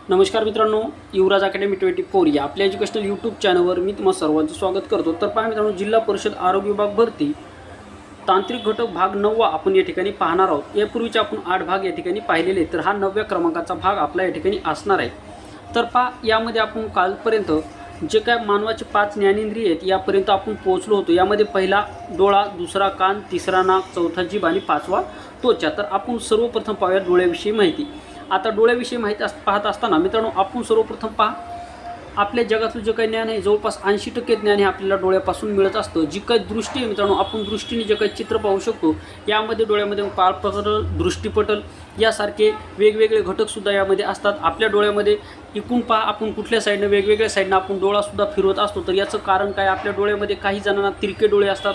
नमस्कार मित्रांनो, युवराज अकॅडमी 24 या आपल्या एज्युकेशनल यूट्यूब चॅनलवर मी तुम्हा सर्वांचं स्वागत करतो। तर पहा मित्रांनो, जिल्हा परिषद आरोग्य विभाग भरती तांत्रिक घटक भाग 9 आपण या ठिकाणी पाहणार आहोत। यापूर्वीचे आपण 8 भाग या ठिकाणी पाहिलेले, तर हा 9व्या क्रमांकाचा भाग आपला या ठिकाणी असणार आहे। तर पहा, यामध्ये आपण कालपर्यंत जे काय मानवाचे 5 ज्ञानेंद्रिय आहेत यापर्यंत आपण पोहोचलो होतो। यामध्ये पहिला डोळा, दुसरा कान, तिसरा नाक, चौथा जीभ आणि पाचवा त्वचा। तर आपण सर्वप्रथम पाहूया डोळ्याविषयी माहिती। आता डोळ्याविषयी माहिती पाहत असताना मित्रांनो, आपण सर्वप्रथम पहा, आपल्या जगातलं जे काही ज्ञान आहे जवळपास 80% ज्ञान हे आपल्याला डोळ्यापासून मिळत असतं। जी काही दृष्टी आहे मित्रांनो, आपण दृष्टीने जे काही चित्र पाहू शकतो यामध्ये डोळ्यामध्ये पारपटल, दृष्टिपटल यासारखे वेगवेगळे घटकसुद्धा यामध्ये असतात। आपल्या डोळ्यामध्ये एकूण पहा, आपण कुठल्या साईडनं वेगवेगळ्या साईडनं आपण डोळासुद्धा फिरवत असतो। तर याचं कारण काय, आपल्या डोळ्यामध्ये काही जणांना तिरके डोळे असतात,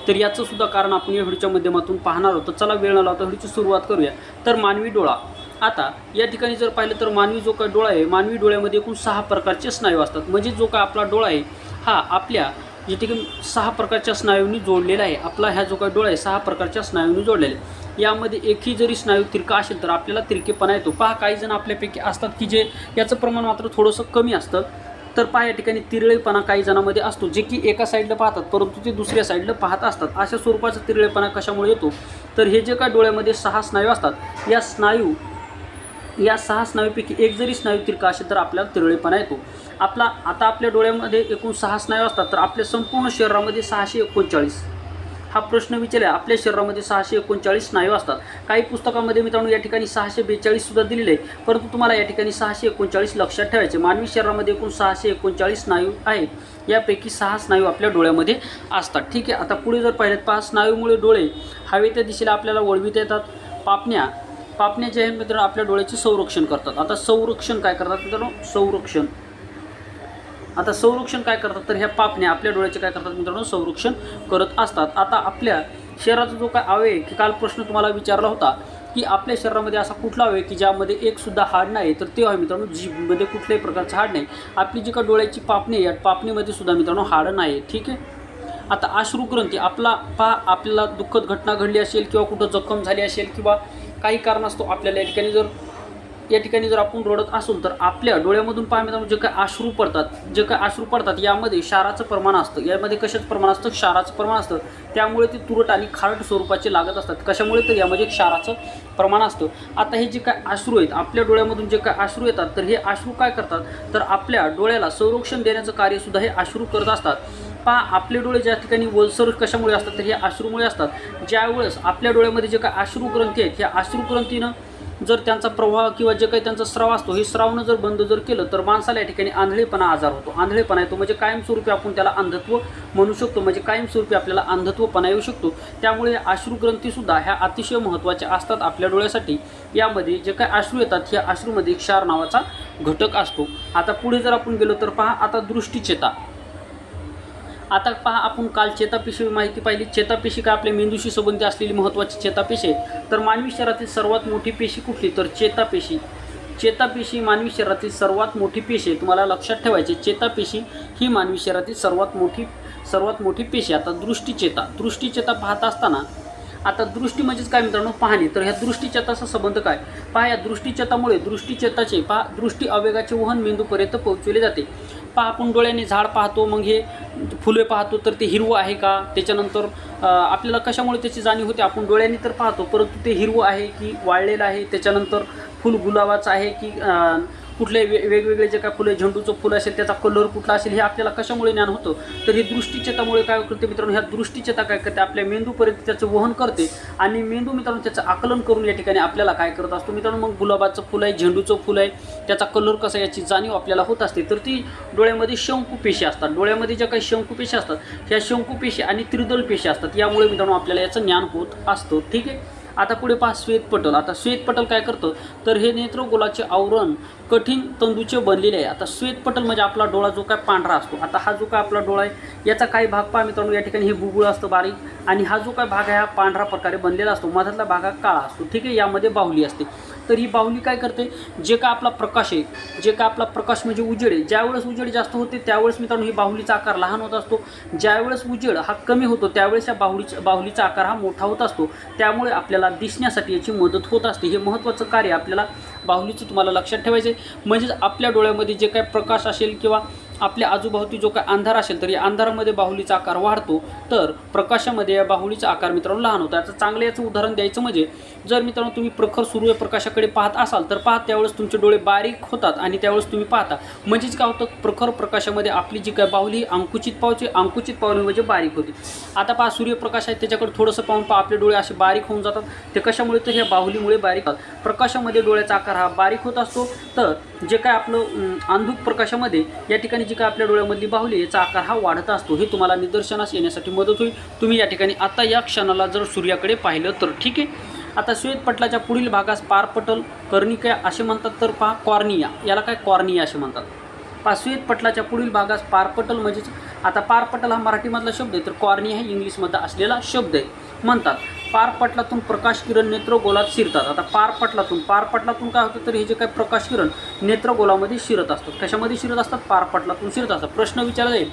तर याचं सुद्धा कारण आपण या व्हिडिओच्या माध्यमातून पाहणार आहोत। तर चला वेळ न लावता व्हिडिओची सुरुवात करूया। तर मानवी डोळा, आता या ठिकाणी जर पाहिलं तर मानवी जो काय डोळा आहे, मानवी डोळ्यामध्ये एकूण 6 प्रकारचे स्नायू असतात। म्हणजे जो काय आपला डोळा आहे हा आपल्या जे ठिकाणी 6 प्रकारच्या स्नायूंनी जोडलेला आहे। आपला ह्या जो काय डोळा आहे 6 प्रकारच्या स्नायूंनी जोडलेला आहे। यामध्ये एकही जरी स्नायू तिरका असेल तर आपल्याला तिरकेपणा येतो। पहा, काही जण आपल्यापैकी असतात की जे याचं प्रमाण मात्र थोडंसं कमी असतं। तर पहा, या ठिकाणी तिरळेपणा काही जणांमध्ये असतो, जे की एका साईडला पाहतात परंतु ते दुसऱ्या साईडला पाहत असतात। अशा स्वरूपाचा तिरळेपणा कशामुळे येतो, तर हे जे काय डोळ्यामध्ये 6 स्नायू असतात, या 6 स्नायूपैकी एक जरी स्नायू तिरका असेल तर आपल्याला तिरळेपणा येतो। आता आपल्या डोळ्यामध्ये एकूण 6 स्नायू असतात, तर आपल्या संपूर्ण शरीरामध्ये 639 हा प्रश्न विचारला, आपल्या शरीरामध्ये 639 स्नायू असतात। काही पुस्तकामध्ये मित्रांनो या ठिकाणी 642 सुद्धा दिलेले आहे, परंतु तुम्हाला या ठिकाणी 639 लक्षात ठेवायचे। मानवी शरीरामध्ये एकूण 639 स्नायू आहेत, यापैकी 6 स्नायू आपल्या डोळ्यामध्ये असतात। ठीक आहे, आता पुढे जर पाहिलं, पहा, स्नायूमुळे डोळे हवेच्या दिशेला आपल्याला वळविता येतात। पापण्या जे आहेत मित्रांनो आपल्या डोळ्याचे संरक्षण करतात। आता संरक्षण काय करतात मित्रांनो, संरक्षण काय करतात, तर ह्या पापण्या आपल्या डोळ्याचे काय करतात मित्रांनो, संरक्षण करत असतात। आता आपल्या शरीराचा जो काय अवयव आहे, की काल प्रश्न तुम्हाला विचारला होता की आपल्या शरीरामध्ये असा कुठला अवयव की ज्यामध्ये एक सुद्धा हाड नाही, तर ते आहे मित्रांनो जीभमध्ये कुठल्याही प्रकारचं हाड नाही। आपली जी काय डोळ्याची पापणी आहे, या पापणीमध्ये सुद्धा मित्रांनो हाड नाही। ठीक आहे, आता अश्रुग्रंथी, आपल्याला दुःखद घटना घडली असेल किंवा कुठं जखम झाली असेल किंवा काही कारणास्तव आपल्याला या ठिकाणी जर आपण रडत असू तर आपल्या डोळ्यामधून पहा मित्रांनो जे काय अश्रू पडतात यामध्ये क्षाराचं प्रमाण असतं। यामध्ये कशाचं प्रमाण असतं, क्षाराचं प्रमाण असतं। त्यामुळे ते तुरट आणि खारट स्वरूपाचे लागत असतात। कशामुळे, तर यामध्ये क्षाराचं प्रमाण असतं। आता हे जे काय अश्रू आहेत, आपल्या डोळ्यामधून जे काय अश्रू येतात, तर हे अश्रू काय करतात, तर आपल्या डोळ्याला संरक्षण देण्याचं कार्यसुद्धा हे अश्रू करत असतात। पहा, आपले डोळे ज्या ठिकाणी ओलसर कशामुळे असतात, तर हे अश्रूमुळे असतात। ज्यावेळेस आपल्या डोळ्यामध्ये जे काय अश्रूग्रंथी आहेत, ह्या अश्रूग्रंथीनं जर त्यांचा प्रवाह किंवा जे काही त्यांचा स्राव असतो, हे स्रावनं जर बंद जर केलं तर माणसाला या ठिकाणी आंधळेपणा आजार होतो। आंधळेपणा येतो म्हणजे कायमस्वरूपी आपण त्याला अंधत्व म्हणू शकतो, म्हणजे कायमस्वरूपी आपल्याला अंधत्वपणा येऊ शकतो। त्यामुळे अश्रूग्रंथीसुद्धा ह्या अतिशय महत्त्वाच्या असतात आपल्या डोळ्यासाठी। यामध्ये जे काही अश्रू येतात, ह्या अश्रूमध्ये क्षार नावाचा घटक असतो। आता पुढे जर आपण गेलो तर पहा, आता दृष्टीचेता। आता पहा, आपण काल चेतापेशी माहिती पाहिली। चेतापेशी काय आपल्या मेंदूशी संबंधित असलेली महत्त्वाची चेतापेशी आहे। तर मानवी शरीरातील सर्वात मोठी पेशी कुठली, तर चेतापेशी मानवी शरीरातील सर्वात मोठी पेशी आहे। तुम्हाला लक्षात ठेवायचे, चेतापेशी ही मानवी शरीरातील सर्वात मोठी पेशी। आता दृष्टीचेता पाहत असताना, आता दृष्टी म्हणजेच काय मित्रांनो, पाहणे। तर ह्या दृष्टीचेताचा संबंध काय, पहा, या दृष्टीचेतामुळे दृष्टी आवेगाचे वहन मेंदूपर्यंत पोहोचवले जाते। पहा, आपण डोळ्याने झाड पाहतो, मग हे फुले पाहतो, तर ते हिरवं आहे का, त्याच्यानंतर आपल्याला कशामुळे त्याची जाणीव होते, आपण डोळ्यांनी तर पाहतो परंतु ते हिरवं आहे की वाळलेलं आहे, त्याच्यानंतर फुल गुलाबाचं आहे की कुठले वेगवेगळे जे काय फुलं, झेंडूचं फुल असेल त्याचा कलर कुठला असेल, हे आपल्याला कशामुळे ज्ञान होतं, तर ही दृष्टीचेतामुळे काय करते मित्रांनो, ह्या दृष्टीचेता काय करते, आपल्या मेंदूपर्यंत त्याचं वहन करते आणि मेंदू मित्रांनो त्याचं आकलन करून या ठिकाणी आपल्याला काय करत असतो मित्रांनो, मग गुलाबाचं फुल आहे, झेंडूचं फुल आहे, त्याचा कलर कसा याची जाणीव आपल्याला होत असते। तर ती डोळ्यामध्ये शंकुपेशी असतात। डोळ्यामध्ये ज्या काही शंकुपेशी असतात, ह्या शंकुपेशी आणि त्रिदल पेशी असतात। यामुळे मित्रांनो आपल्याला याचं ज्ञान होत असतं। ठीक आहे, आता पुढे पहा, श्वेतपटल। आता श्वेतपटल काय करतं, तर हे नेत्रगोलाचे आवरण कठीण तंतूचे बनलेले आहे। आता श्वेतपटल म्हणजे आपला डोळा जो काय पांढरा असतो। आता हा जो काय आपला डोळा आहे, याचा काही भाग पहा मित्रांनो, या ठिकाणी हे बुबुळ असतं बारीक, आणि हा जो काय भाग आहे हा पांढरा प्रकारे बनलेला असतो, मधातला भाग हा काळा असतो। ठीक आहे, यामध्ये बाहुली असते। तर तर ही बाहुली काय करते, जे काय आपला प्रकाश आहे, जे काय आपला प्रकाश म्हणजे उजेड आहे, ज्यावेळेस उजेड जास्त होते त्यावेळेस मित्रांनो ही बाहुलीचा आकार लहान होत असतो, ज्यावेळेस उजेड हा कमी होतो त्यावेळेस या बाहुलीचा आकार हा मोठा होत असतो. त्यामुळे आपल्याला दिसण्यासाठी याची मदत होत असते. हे महत्त्वाचं कार्य आपल्याला बाहुलीचं तुम्हाला लक्षात ठेवायचं आहे. म्हणजेच आपल्या डोळ्यामध्ये जे काय प्रकाश असेल किंवा आपल्या आजूबाजूची जो काय अंधार असेल तर या अंधारामध्ये बाहुलीचा आकार वाढतो, तर प्रकाशामध्ये या बाहुलीचा आकार मित्रांनो लहान होतो. आता चांगलं याचं उदाहरण द्यायचं म्हणजे जर मित्रांनो तुम्ही प्रखर सूर्यप्रकाशाकडे पाहत असाल तर त्यावेळेस तुमचे डोळे बारीक होतात आणि त्यावेळेस तुम्ही पाहता. म्हणजेच काय होतं, प्रखर प्रकाशामध्ये आपली जी काय बाहुली अंकुचित पावली म्हणजे बारीक होते. आता सूर्यप्रकाश आहे त्याच्याकडे थोडंसं पाहून आपले डोळे असे बारीक होऊन जातात. ते कशामुळे, तर ह्या बाहुलीमुळे बारीक होतात. प्रकाशामध्ये डोळ्याचा आकार हा बारीक होत असतो, तर जे काय आपलं अंधुक प्रकाशामध्ये या ठिकाणी जी काय आपल्या डोळ्यामधली बाहुली याचा आकार हा वाढत असतो. हे तुम्हाला निदर्शनास येण्यासाठी मदत होईल. तुम्ही या ठिकाणी आता या क्षणाला जर सूर्याकडे पाहिलं तर ठीक आहे. आता श्वेतपटलाच्या पुढील भागास पारपटल कर्णिका असे म्हणतात, तर कॉर्निया, याला काय कॉर्निया असे म्हणतात. श्वेतपटलाच्या पुढील भागास पारपटल म्हणजेच आता पारपटल हा मराठीमधला शब्द आहे, तर कॉर्निया हा इंग्लिशमधला असलेला शब्द आहे. म्हणतात पारपटलातून प्रकाश किरण नेत्रगोलात शिरतात. आता पारपटलातून काय होतं, तर हे जे काही प्रकाश किरण नेत्रगोलामध्ये शिरत असतात. कशामध्ये शिरत असतात, पारपटलातून शिरत असतात. प्रश्न विचारला जाईल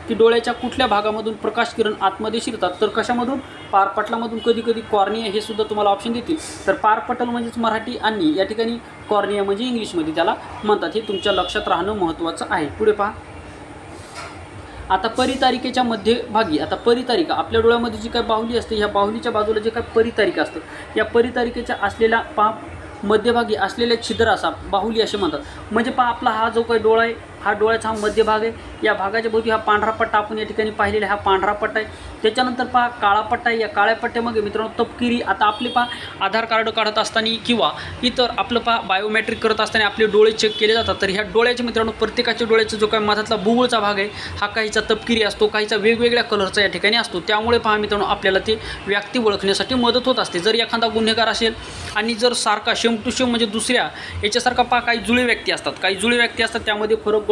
की डोळ्याच्या कुठल्या भागामधून प्रकाश किरण आतमध्ये शिरतात, तर कशामधून, पारपटलामधून. कधी कधी कॉर्निया हे सुद्धा तुम्हाला ऑप्शन देतील. तर पारपटल म्हणजेच मराठी आणि या ठिकाणी कॉर्निया म्हणजे इंग्लिशमध्ये त्याला म्हणतात. हे तुमच्या लक्षात राहणं महत्त्वाचं आहे. पुढे पहा. आता परितारिकेच्या मध्यभागी, आता परितारिका आपल्या डोळ्यामध्ये जी काही बाहुली असते, ह्या बाहुलीच्या बाजूला जे काही परितारिका असतं, या परितारिकेच्या असलेल्या मध्यभागी असलेल्या छिद्र असा बाहुली असे म्हणतात. म्हणजे आपला हा जो काही डोळा आहे, हा डोळ्याचा हा मध्यभाग आहे. या भागाच्या भोवती हा पांढरा पट्टा आपण या ठिकाणी पाहिलेला हा पांढरा पट्टा आहे. त्याच्यानंतर काळा पट्टा आहे. या काळ्या पट्ट्यामध्ये मित्रांनो तपकिरी, आता आपले आधार कार्ड काढत असताना किंवा इतर आपलं बायोमेट्रिक करत असताना आपले डोळे चेक केले जातात. तर ह्या डोळ्याचे मित्रांनो प्रत्येकाच्या डोळ्याचा जो काही मधातला बुबुळचा भाग आहे हा काहीचा तपकिरी असतो, काहीचा वेगवेगळ्या कलरचा या ठिकाणी असतो. त्यामुळे मित्रांनो आपल्याला ते व्यक्ती ओळखण्यासाठी मदत होत असते. जर एखादा गुन्हेगार असेल आणि जर सारखा शेम टू शेम म्हणजे दुसऱ्या याच्यासारखा काही जुळे व्यक्ती असतात, त्यामध्ये फरक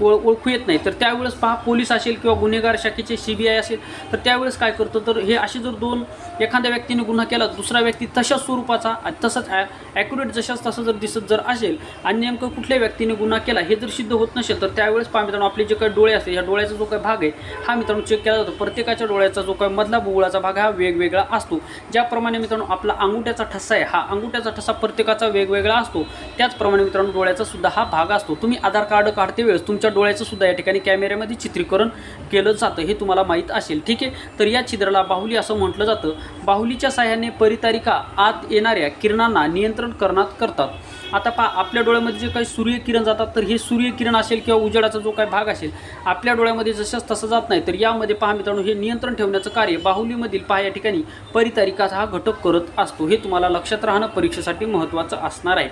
ओळखू येत नाही, तर त्यावेळेस पोलीस असेल किंवा गुन्हेगार शाखेचे CBI असेल तर त्यावेळेस काय करतो, तर हे असे जर एखाद्या व्यक्तीने गुन्हा केला, दुसरा व्यक्ती तशाच स्वरूपाचा तसंच ॲक्युरेट तसं जर दिसत असेल आणि नेमकं कुठल्या व्यक्तीने गुन्हा केला हे जर सिद्ध होत नसेल, तर त्यावेळेस मित्रांनो आपले जे काही डोळे असते, ह्या डोळ्याचा जो काही भाग आहे हा मित्रांनो चेक केला जातो. प्रत्येकाच्या डोळ्याचा जो काही मधला बुबुळाचा भाग हा वेगवेगळा असतो. ज्याप्रमाणे मित्रांनो आपला अंगुठ्याचा ठसा आहे, हा अंगुठ्याचा ठसा प्रत्येकाचा वेगवेगळा असतो, त्याचप्रमाणे मित्रांनो डोळ्याचा सुद्धा हा भाग असतो. तुम्ही आधार कार्ड काढते वेळेस तुमच्या डोळ्याचं सुद्धा या ठिकाणी कॅमेऱ्यामध्ये चित्रीकरण केलं जातं, हे तुम्हाला माहीत असेल. ठीक आहे. तर या छिद्राला बाहुली असं म्हटलं जातं. बाहुलीच्या साह्याने परितारिका आत येणाऱ्या किरणांना नियंत्रण करतात. आता आपल्या डोळ्यामध्ये जे काही सूर्यकिरण जातात, तर हे सूर्यकिरण असेल किंवा उजेडाचा जो काही भाग असेल आपल्या डोळ्यामध्ये जसंच तसं जात नाही, तर यामध्ये मित्रांनो हे नियंत्रण ठेवण्याचं कार्य बाहुलीमधील या ठिकाणी परितारिकाचा हा घटक करत असतो. हे तुम्हाला लक्षात राहणं परीक्षेसाठी महत्त्वाचं असणार आहे.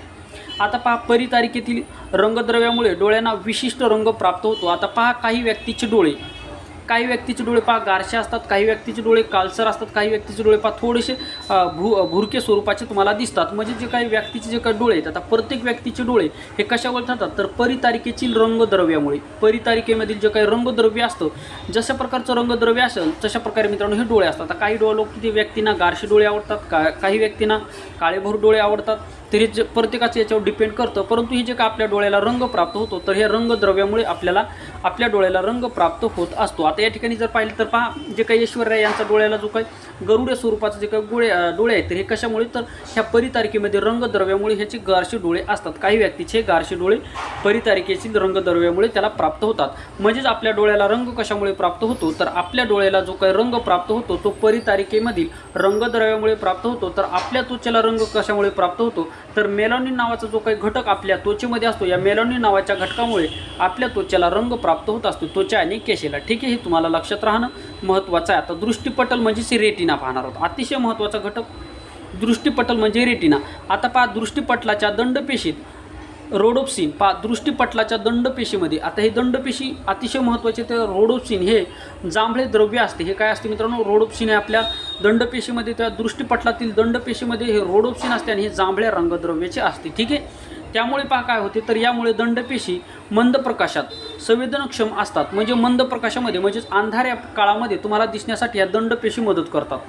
आता परितारिकेतील रंगद्रव्यामुळे डोळ्यांना विशिष्ट रंग प्राप्त होतो. आता काही व्यक्तीचे डोळे गारशे असतात, काही व्यक्तीचे डोळे काळसर असतात, काही व्यक्तीचे डोळे थोडेसे भुरके स्वरूपाचे तुम्हाला दिसतात. म्हणजे जे काही व्यक्तीचे जे काही डोळे आहेत, आता प्रत्येक व्यक्तीचे डोळे हे कशावर ठरतात, तर परितारिकेतील रंगद्रव्यामुळे. परितारिकेमधील जे काही रंगद्रव्य असतं, जशा प्रकारचं रंगद्रव्य असेल तशा प्रकारे मित्रांनो हे डोळे असतात. आता काही व्यक्तींना गारशे डोळे आवडतात, काही व्यक्तींना काळेभोर डोळे आवडतात, तर हे प्रत्येकाचं याच्यावर डिपेंड करतं. परंतु हे जे काय आपल्या डोळ्याला रंग प्राप्त होतो, तर हे रंगद्रव्यामुळे आपल्या डोळ्याला रंग प्राप्त होत असतो. आता या ठिकाणी जर पाहिलं तर जे काही ऐश्वर्या यांच्या डोळ्याला जो काही गरुडे स्वरूपाचे जे काही डोळे आहेत, तर हे कशामुळे, तर ह्या परितारिकेमध्ये रंगद्रव्यामुळे ह्याचे गारशे डोळे असतात. काही व्यक्तीचे गारशे डोळे परितारिकेतील रंगद्रव्यामुळे त्याला प्राप्त होतात. म्हणजेच आपल्या डोळ्याला रंग कशामुळे प्राप्त होतो, तर आपल्या डोळ्याला जो काही रंग प्राप्त होतो तो परितारिकेमधील रंगद्रव्यामुळे प्राप्त होतो. तर आपल्या त्वचेला रंग कशामुळे प्राप्त होतो, तर मेलॅनिन नावाचा जो काही घटक आपल्या त्वचेमध्ये असतो, या मेलॅनिन नावाच्या घटकामुळे आपल्या त्वचेला रंग प्राप्त होत असतो, त्वचा आणि केशेला. ठीक आहे. हे तुम्हाला लक्षात राहणं महत्त्वाचं आहे. आता दृष्टिपटल म्हणजे रेटिना पाहणार आहोत. अतिशय महत्त्वाचा घटक दृष्टिपटल म्हणजे रेटिना. आता दृष्टिपटलाच्या दंडपेशीत रोडोप्सिन दृष्टिपटलाच्या दंडपेशीमध्ये, आता हे दंडपेशी अतिशय महत्त्वाचे, तर रोडोप्सिन हे जांभळे द्रव्य असते. हे काय असते मित्रांनो, रोडोप्सिन हे आपल्या दंडपेशीमध्ये, त्या दृष्टिपटलातील दंडपेशीमध्ये हे रोडोप्सिन असते आणि हे जांभळ्या रंगद्रव्याचे असते. ठीक आहे. त्यामुळे काय होते, तर यामुळे दंडपेशी मंद प्रकाशात संवेदनक्षम असतात. म्हणजे मंद प्रकाशामध्ये म्हणजेच अंधाऱ्या काळामध्ये तुम्हाला दिसण्यासाठी या दंडपेशी मदत करतात.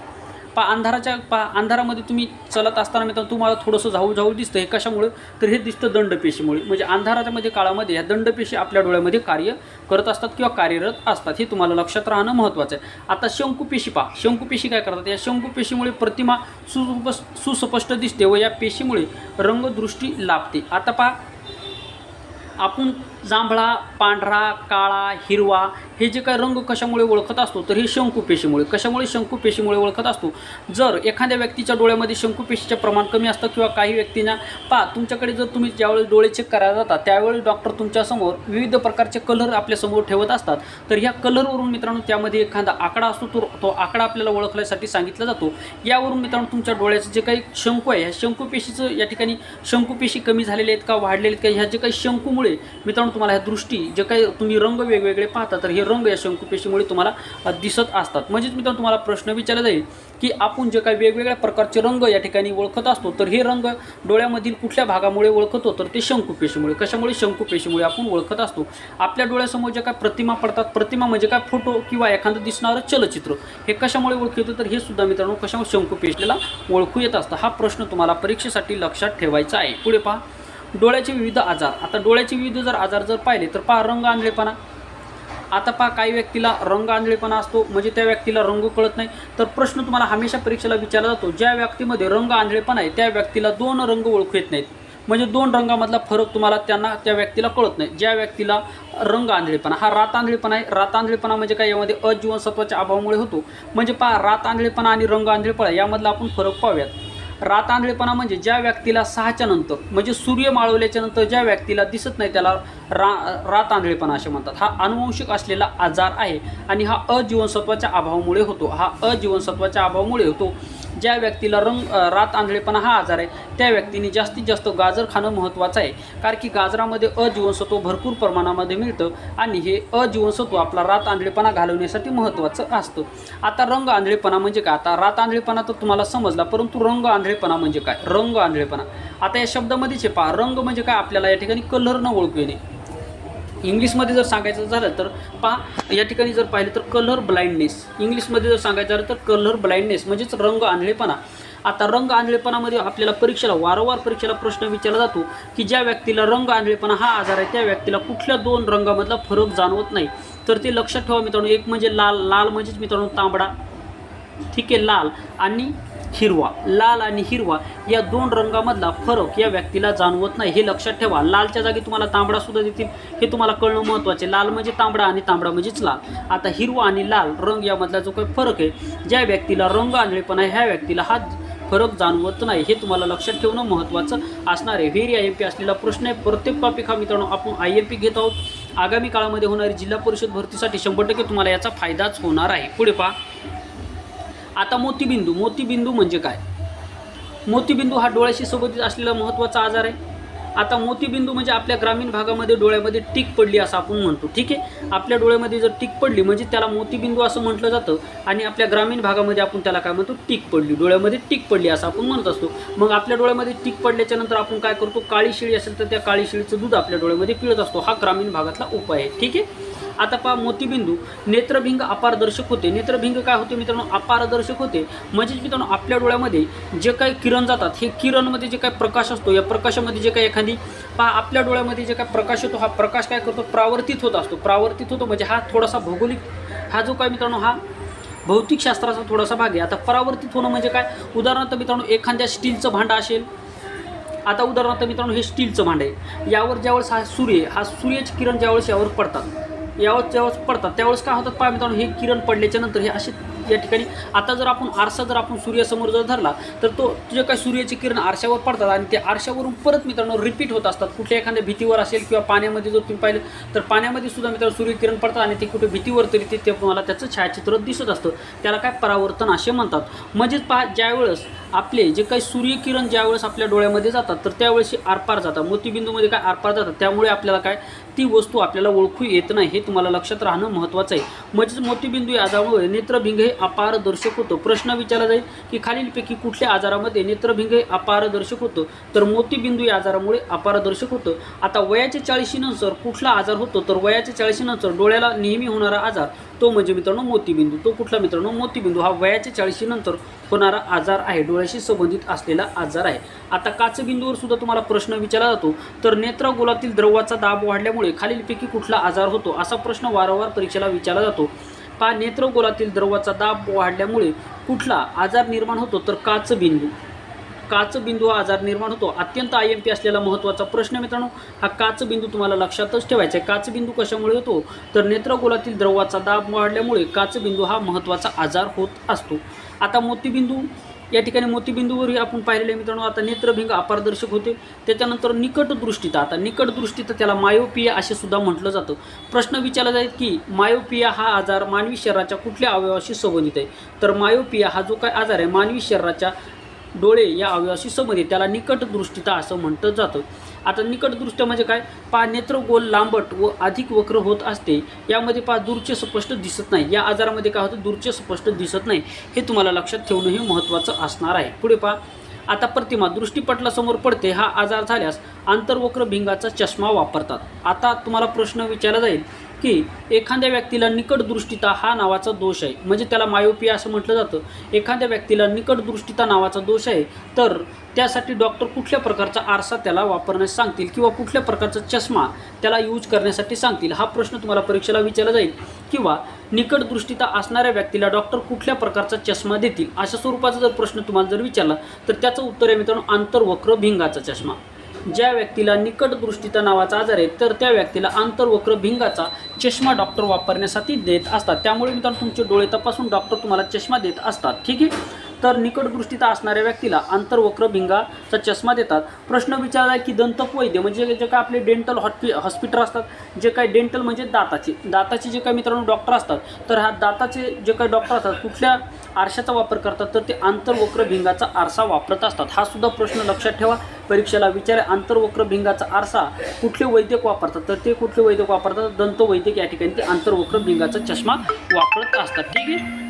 अंधारामध्ये तुम्ही चलत असताना मित्रांनो तुम्हाला थोडंसं झाऊ दिसतं. हे कशामुळे तर हे दिसतं दंडपेशीमुळे. म्हणजे अंधाराच्या काळामध्ये ह्या दंडपेशी आपल्या डोळ्यामध्ये कार्य करत असतात किंवा कार्यरत असतात. हे तुम्हाला लक्षात राहणं महत्त्वाचं आहे. आता शंकुपेशी शंकुपेशी काय करतात, या शंकुपेशीमुळे प्रतिमा सुस्पष्ट दिसते व या पेशीमुळे रंगदृष्टी लाभते. आता आपण जांभळा, पांढरा, काळा, हिरवा हे जे काही रंग कशामुळे ओळखत असतो तर हे शंकुपेशीमुळे. कशामुळे शंकुपेशीमुळे ओळखत असतो. जर एखाद्या व्यक्तीच्या डोळ्यामध्ये शंकुपेशीचे प्रमाण कमी असतं किंवा काही व्यक्तींना तुमच्याकडे जर तुम्ही ज्यावेळेस डोळे चेक करायला जाता त्यावेळेस डॉक्टर तुमच्यासमोर विविध प्रकारचे कलर आपल्यासमोर ठेवत असतात. तर ह्या कलरवरून मित्रांनो त्यामध्ये एखादा आकडा असतो, तो आकडा आपल्याला ओळखण्यासाठी सांगितला जातो. यावरून मित्रांनो तुमच्या डोळ्याचं जे काही शंकू आहे ह्या शंकुपेशीचं या ठिकाणी शंकुपेशी कमी झालेले आहेत का वाढलेले आहेत का, ह्या जे काही शंकूमुळे मित्रांनो तुम्हाला ह्या दृष्टी जे काही तुम्ही रंग वेगवेगळे पाहता तर हे रंग या शंकुपेशीमुळे तुम्हाला दिसत असतात. म्हणजेच मित्रांनो तुम्हाला प्रश्न विचारला जाईल की आपण जे काही वेगवेगळ्या प्रकारचे रंग या ठिकाणी ओळखत असतो तर हे रंग डोळ्यामधील कुठल्या भागामुळे ओळखतो तर ते शंकुपेशीमुळे. कशामुळे शंकुपेशीमुळे आपण ओळखत असतो. आपल्या डोळ्यासमोर जे काय प्रतिमा पडतात, प्रतिमा म्हणजे काय फोटो किंवा एखादं दिसणारं चलचित्र, हे कशामुळे ओळखू येतं तर हे सुद्धा मित्रांनो कशामुळे शंकुपेशीला ओळखू येत असतं. हा प्रश्न तुम्हाला परीक्षेसाठी लक्षात ठेवायचा आहे. पुढे पहा, डोळ्याचे विविध आजार. आता डोळ्याचे विविध आजार जर पाहिले तर रंग आंधळेपणा. आता काही व्यक्तीला रंग आंधळेपणा असतो, म्हणजे त्या व्यक्तीला रंग कळत नाही. तर प्रश्न तुम्हाला हमेशा परीक्षेला विचारला जातो, ज्या व्यक्तीमध्ये रंग आंधळेपणा आहे त्या व्यक्तीला 2 रंग ओळखू येत नाहीत. म्हणजे 2 रंगामधला फरक तुम्हाला त्या व्यक्तीला कळत नाही. ज्या व्यक्तीला रंग आंधळेपणा, हा रात आंधळेपणा आहे. रात आंधळेपणा म्हणजे काय, यामध्ये अजीवनसत्वाच्या अभावामुळे होतो. म्हणजे रात आंधळेपणा आणि रंग आंधळेपणा यामधला आपण फरक पाहूयात. रात आंधळेपणा म्हणजे ज्या व्यक्तीला 6च्या नंतर म्हणजे सूर्य मावळल्याच्या नंतर ज्या व्यक्तीला दिसत नाही त्याला रात आंधळेपणा असे म्हणतात. हा अनुवंशिक असलेला आजार आहे आणि हा अजीवनसत्वाच्या अभावामुळे होतो. ज्या व्यक्तीला रात आंधळेपणा हा आजार आहे त्या व्यक्तीने जास्तीत जास्त गाजर खाणं महत्त्वाचं आहे. कारण की गाजरामध्ये अजीवनसत्व भरपूर प्रमाणामध्ये मिळतं आणि हे अजीवनसत्व आपला रात आंधळेपणा घालवण्यासाठी महत्त्वाचं असतं. आता रंग आंधळेपणा म्हणजे काय, आता रात आंधळेपणा तर तुम्हाला समजला, परंतु रंग आंधळेपणा म्हणजे काय. रंग आंधळेपणा आता या शब्दामध्येच आहे. रंग म्हणजे काय, आपल्याला या ठिकाणी कलर न ओळखू येणे. इंग्लिशमध्ये जर सांगायचं झालं तर या ठिकाणी जर पाहिलं तर कलर ब्लाइंडनेस. इंग्लिशमध्ये जर सांगायचं झालं तर कलर ब्लाइंडनेस म्हणजेच रंग आंधळेपणा. आता रंग आंधळेपणामध्ये आपल्याला वारंवार परीक्षेला प्रश्न विचारला जातो की ज्या व्यक्तीला रंग आंधळेपणा हा आजार आहे त्या व्यक्तीला कुठल्या 2 रंगामधला फरक जाणवत नाही. तर ते लक्षात ठेवा मित्रांनो. एक म्हणजे लाल म्हणजेच मित्रांनो तांबडा, ठीक आहे, लाल आणि हिरवा या 2 रंगामधला फरक या व्यक्तीला जाणवत नाही. हे लक्षात ठेवा. लालच्या जागी तुम्हाला तांबडा सुद्धा देतील, हे तुम्हाला कळणं महत्त्वाचे. लाल म्हणजे तांबडा आणि तांबडा म्हणजेच लाल. आता हिरवा आणि लाल रंग यामधला जो काही फरक आहे, ज्या व्यक्तीला रंग आंधळेपणा आहे ह्या व्यक्तीला हा फरक जाणवत नाही. हे तुम्हाला लक्षात ठेवणं महत्त्वाचं असणार आहे. व्हेरी IMP असलेला प्रश्न आहे. प्रत्येक टॉपिक हा मित्रांनो आपण IMP घेत आहोत. आगामी काळामध्ये होणारी जिल्हा परिषद भरतीसाठी 100% तुम्हाला याचा फायदाच होणार आहे. पुढे पहा, आता मोतीबिंदू म्हणजे काय. मोतीबिंदू हा डोळ्याशी संबंधित असलेला महत्त्वाचा आजार आहे. आता मोतीबिंदू म्हणजे आपल्या ग्रामीण भागामध्ये डोळ्यामध्ये टीक पडली असं आपण म्हणतो, ठीक आहे. आपल्या डोळ्यामध्ये जर टीक पडली म्हणजे त्याला मोतीबिंदू असं म्हटलं जातं आणि आपल्या ग्रामीण भागामध्ये आपण त्याला काय म्हणतो, टीक पडली, डोळ्यामध्ये टीक पडली असं आपण म्हणत असतो. मग आपल्या डोळ्यामध्ये टीक पडल्याच्या नंतर आपण काय करतो, काळी शिळी असेल तर त्या काळी शिळीचं दूध आपल्या डोळ्यामध्ये पिळत असतो. हा ग्रामीण भागातला उपाय आहे, ठीक आहे. आता पहा, मोतीबिंदू नेत्रभिंग अपारदर्शक होते. नेत्रभिंग काय होते मित्रांनो, अपारदर्शक होते. म्हणजेच मित्रांनो आपल्या डोळ्यामध्ये जे काही किरण जातात, हे किरणमध्ये जे काही प्रकाश असतो, या प्रकाशामध्ये जे काही आपल्या डोळ्यामध्ये जे काही प्रकाश येतो, हा प्रकाश काय करतो, प्रावर्तित होत असतो. प्रावर्तित होतो म्हणजे हा थोडासा भौगोलिक, हा जो काय मित्रांनो हा भौतिकशास्त्राचा थोडासा भाग आहे. आता परावर्तित होणं म्हणजे काय, उदाहरणार्थ मित्रांनो एखाद्या स्टीलचं भांडं असेल. आता उदाहरणार्थ मित्रांनो हे स्टीलचं भांडं आहे. यावर ज्यावेळेस सूर्याची किरण ज्यावेळेस यावर ज्यावेळेस पडतात त्यावेळेस काय होतात पहा मित्रांनो, हे किरण पडल्याच्या नंतर हे असे या ठिकाणी. आता जर आपण सूर्यासमोर जर धरला तर तो जे काही सूर्याची किरण आरशावर पडतात आणि त्या आरशावरून परत मित्रांनो रिपीट होत असतात. कुठल्या एखाद्या भीतीवर असेल किंवा पाण्यामध्ये जर तुम्ही पाहिलं तर पाण्यामध्ये सुद्धा मित्रांनो सूर्यकिरण पडतात आणि ते कुठे भीतीवर तरी ते तुम्हाला त्याचं छायाचित्र दिसत असतं. त्याला काय परावर्तन असे म्हणतात. म्हणजेच पहा, ज्यावेळेस आपले जे काही सूर्यकिरण ज्यावेळेस आपल्या डोळ्यामध्ये जातात तर त्यावेळेस आरपार जातात. मोतीबिंदूमध्ये काय आरपार जातात, त्यामुळे आपल्याला काय ती वस्तू आपल्याला ओळखू येत नाही. हे तुम्हाला लक्षात राहणं महत्त्वाचं आहे. म्हणजेच मोतीबिंदू या आजारामुळे नेत्रभिंग हे अपारदर्शक होतं. प्रश्न विचारला जाईल की खालीलपैकी कुठल्या आजारामध्ये नेत्रभिंग हे अपारदर्शक होतं, तर मोतीबिंदू या आजारामुळे अपारदर्शक होतं. आता वयाच्या 40 नंतर कुठला आजार होतो, तर वयाच्या 40 नंतर डोळ्याला नेहमी होणारा आजार तो म्हणजे मित्रांनो मोतीबिंदू. तो कुठला मित्रांनो, मोतीबिंदू. हा वयाच्या 40 नंतर होणारा आजार आहे, डोळ्याशी संबंधित असलेला आजार आहे. आता काचबिंदूवर सुद्धा तुम्हाला प्रश्न विचारला जातो, तर नेत्रगोलातील द्रवाचा दाब वाढल्यामुळे खालीलपैकी कुठला आजार होतो, असा प्रश्न वारंवार परीक्षेला विचारला जातो. पहा, नेत्रगोलातील द्रवाचा दाब वाढल्यामुळे कुठला आजार निर्माण होतो, तर काचबिंदू हा आजार निर्माण होतो. अत्यंत IMP असलेला महत्त्वाचा प्रश्न मित्रांनो, हा काचबिंदू तुम्हाला लक्षातच ठेवायचा आहे. काचबिंदू कशामुळे होतो, तर नेत्रगोलातील द्रवाचा दाब वाढल्यामुळे काचबिंदू हा महत्त्वाचा आजार होत असतो. आता मोतीबिंदू, या ठिकाणी मोतीबिंदूवरही आपण पाहिलेले मित्रांनो. आता नेत्रभिंग अपारदर्शक होते. त्याच्यानंतर निकटदृष्टिता, आता निकटदृष्टिता त्याला मायोपिया असे सुद्धा म्हटलं जातं. प्रश्न विचारला जाईल की मायोपिया हा आजार मानवी शरीराच्या कुठल्या अवयवाशी संबंधित आहे, तर मायोपिया हा जो काय आजार आहे मानवी शरीराच्या डोळे या अवयवाशी संबंधित, त्याला निकटदृष्टिता असं म्हटलं जातं. आता निकटदृष्ट्या म्हणजे काय, पहा नेत्रगोल लांबट व अधिक वक्र होत असते. यामध्ये पहा दूरचे स्पष्ट दिसत नाही. या आजारामध्ये काय होतं, दूरचे स्पष्ट दिसत नाही. हे तुम्हाला लक्षात ठेवणं हे महत्त्वाचं असणार आहे. पुढे पहा, आता प्रतिमा दृष्टीपटलासमोर पडते हा आजार झाल्यास आंतरवक्र भिंगाचा चष्मा वापरतात. आता तुम्हाला प्रश्न विचारला जाईल की एखाद्या व्यक्तीला निकटदृष्टिता हा नावाचा दोष आहे, म्हणजे त्याला मायोपिया असं म्हटलं जातं. एखाद्या व्यक्तीला निकटदृष्टिता नावाचा दोष आहे, तर त्यासाठी डॉक्टर कुठल्या प्रकारचा आरसा त्याला वापरण्यास सांगतील किंवा कुठल्या प्रकारचा चष्मा त्याला यूज करण्यासाठी सांगतील, हा प्रश्न तुम्हाला परीक्षेला विचारला जाईल. किंवा निकटदृष्टिता असणाऱ्या व्यक्तीला डॉक्टर कुठल्या प्रकारचा चष्मा देतील, अशा स्वरूपाचा जर प्रश्न तुम्हाला जर विचारला तर त्याचं उत्तर आहे मित्रांनो आंतरवक्र भिंगाचा चष्मा. ज्या व्यक्तीला निकटदृष्टिता नावाचा आजार आहे, तर त्या व्यक्तीला आंतरवक्र भिंगाचा चष्मा डॉक्टर वापरण्यासाठी देत असतात. त्यामुळे मित्रांनो तुमचे डोळे तपासून डॉक्टर तुम्हाला चष्मा देत असतात. ठीक आहे, तर निकटदृष्टिता असणाऱ्या व्यक्तीला आंतरवक्र भिंगाचा चष्मा देतात. प्रश्न विचारला आहे की दंतवैद्य म्हणजे जे काय आपले डेंटल हॉस्पिटल असतात, जे काय डेंटल म्हणजे दाताचे जे काही मित्रांनो डॉक्टर असतात, तर हा दाताचे जे काही डॉक्टर असतात कुठल्या आरशाचा वापर करतात, तर ते आंतरवक्र भिंगाचा आरसा वापरत असतात. हा सुद्धा प्रश्न लक्षात ठेवा, परीक्षेला विचार. आंतरवक्र भिंगाचा आरसा कुठले वैद्यक वापरतात, तर ते कुठले वैद्यक वापरतात, दंतवैद्यक या ठिकाणी ते आंतरवक्र भिंगाचा चष्मा वापरत असतात. ठीक आहे.